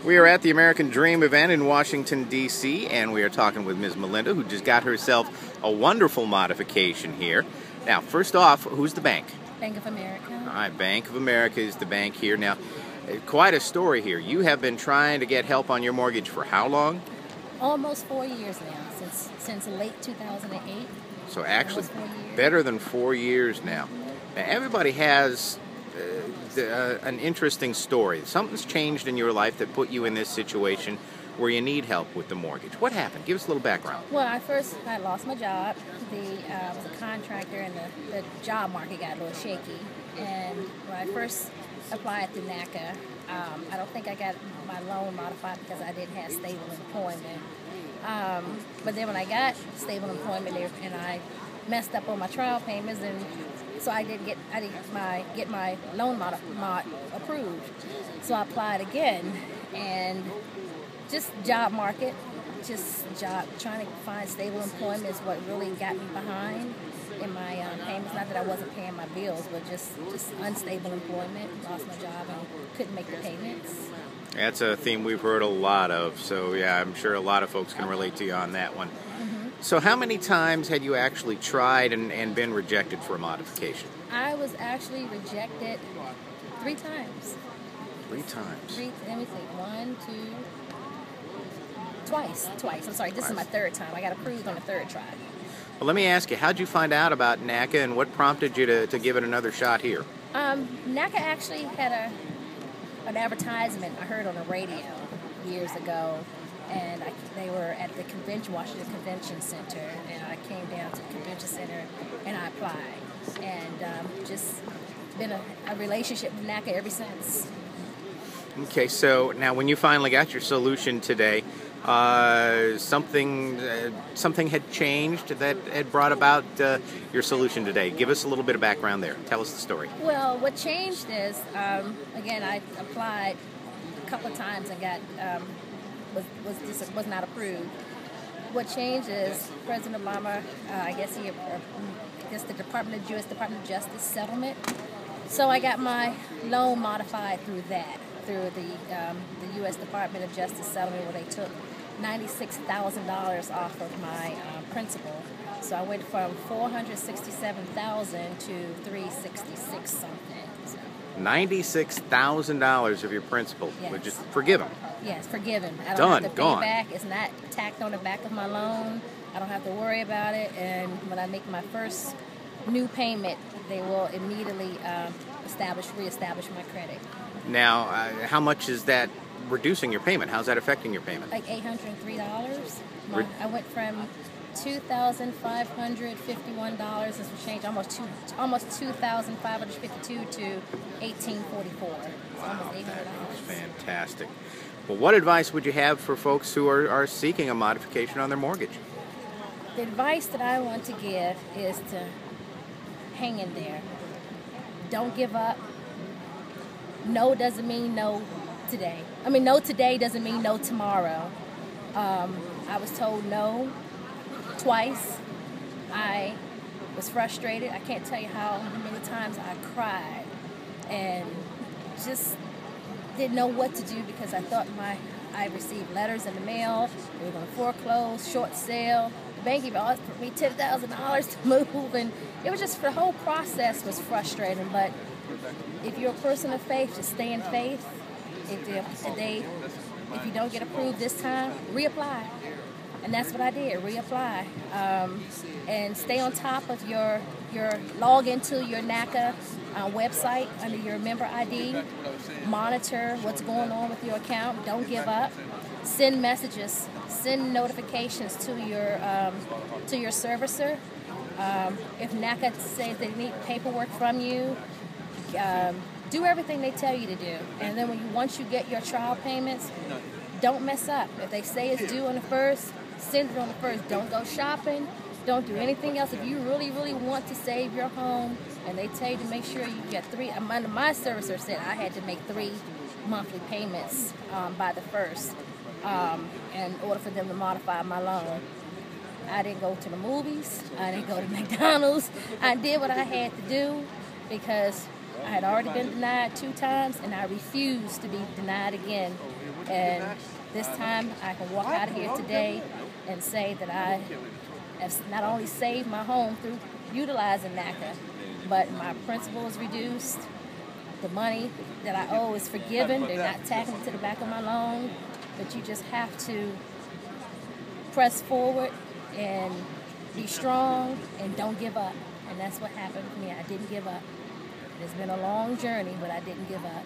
We are at the American Dream event in Washington, D.C., and we are talking with Ms. Melinda, who just got herself a wonderful modification here. Now, first off, who's the bank? Bank of America. All right, Bank of America is the bank here. Now, quite a story here. You have been trying to get help on your mortgage for how long? Almost 4 years now, since late 2008. So actually, better than 4 years now. Now, everybody has an interesting story. Something's changed in your life that put you in this situation where you need help with the mortgage. What happened? Give us a little background. Well, I lost my job. I was a contractor, and the job market got a little shaky. And when I first applied to NACA, I don't think I got my loan modified because I didn't have stable employment. But then when I got stable employment and I messed up on my trial payments, and so I didn't get my loan mod approved. So I applied again, and just job market, trying to find stable employment is what really got me behind in my payments. Not that I wasn't paying my bills, but just unstable employment. Lost my job and couldn't make the payments. That's a theme we've heard a lot of, so yeah, I'm sure a lot of folks can relate to you on that one. So how many times had you actually tried and been rejected for a modification? I was actually rejected 3 times. 3 times? Let me think. 1, 2... Twice. I'm sorry, this is my 3rd time. I got approved on the 3rd try. Well, let me ask you, how'd you find out about NACA and what prompted you to give it another shot here? NACA actually had an advertisement I heard on the radio years ago, and they were at the Washington Convention Center, and I came down to the Convention Center and I applied, and just been a relationship with NACA ever since. Okay, so now when you finally got your solution today, something had changed that had brought about your solution today. Give us a little bit of background there. Tell us the story. Well, what changed is, again, I applied a couple of times and got was not approved. What changed is President Obama, I guess the U.S. Department of Justice settlement. So I got my loan modified through the U.S. Department of Justice settlement, where they took $96,000 off of my principal. So I went from $467,000 to $366 something. So. $96,000 of your principal, yes. Which is forgiven. Yes, forgiven. I don't Done, have to pay gone. back. It's not tacked on the back of my loan. I don't have to worry about it. And when I make my first new payment, they will immediately reestablish my credit. Now, how much is that reducing your payment? How's that affecting your payment? Like $803. I went from $2,551 and some change, almost $2,552 to $1,844. Wow, almost $800. That's fantastic. Well, what advice would you have for folks who are seeking a modification on their mortgage? The advice that I want to give is to hang in there. Don't give up. No doesn't mean no today. No today doesn't mean no tomorrow. I was told no twice. I was frustrated. I can't tell you how many times I cried and just didn't know what to do, because I thought I received letters in the mail. They were going to foreclose, short sale. The bank even offered me $10,000 to move, and it was just, the whole process was frustrating. But if you're a person of faith, just stay in faith. If you don't get approved this time, reapply. And that's what I did, reapply. And stay on top of your log into your NACA website under your member ID. Monitor what's going on with your account. Don't give up. Send messages, send notifications to your servicer. If NACA says they need paperwork from you, do everything they tell you to do. And then once you get your trial payments, don't mess up. If they say it's due on the 1st, send it on the 1st. Don't go shopping. Don't do anything else. If you really, really want to save your home, and they tell you to make sure you get 3, my servicer said I had to make 3 monthly payments by the 1st in order for them to modify my loan. I didn't go to the movies. I didn't go to McDonald's. I did what I had to do because I had already been denied 2 times, and I refused to be denied again. And this time, I can walk out of here today and say that I have not only saved my home through utilizing NACA, but my principal is reduced. The money that I owe is forgiven. They're not tacking it to the back of my loan. But you just have to press forward and be strong and don't give up. And that's what happened to me. I didn't give up. It's been a long journey, but I didn't give up.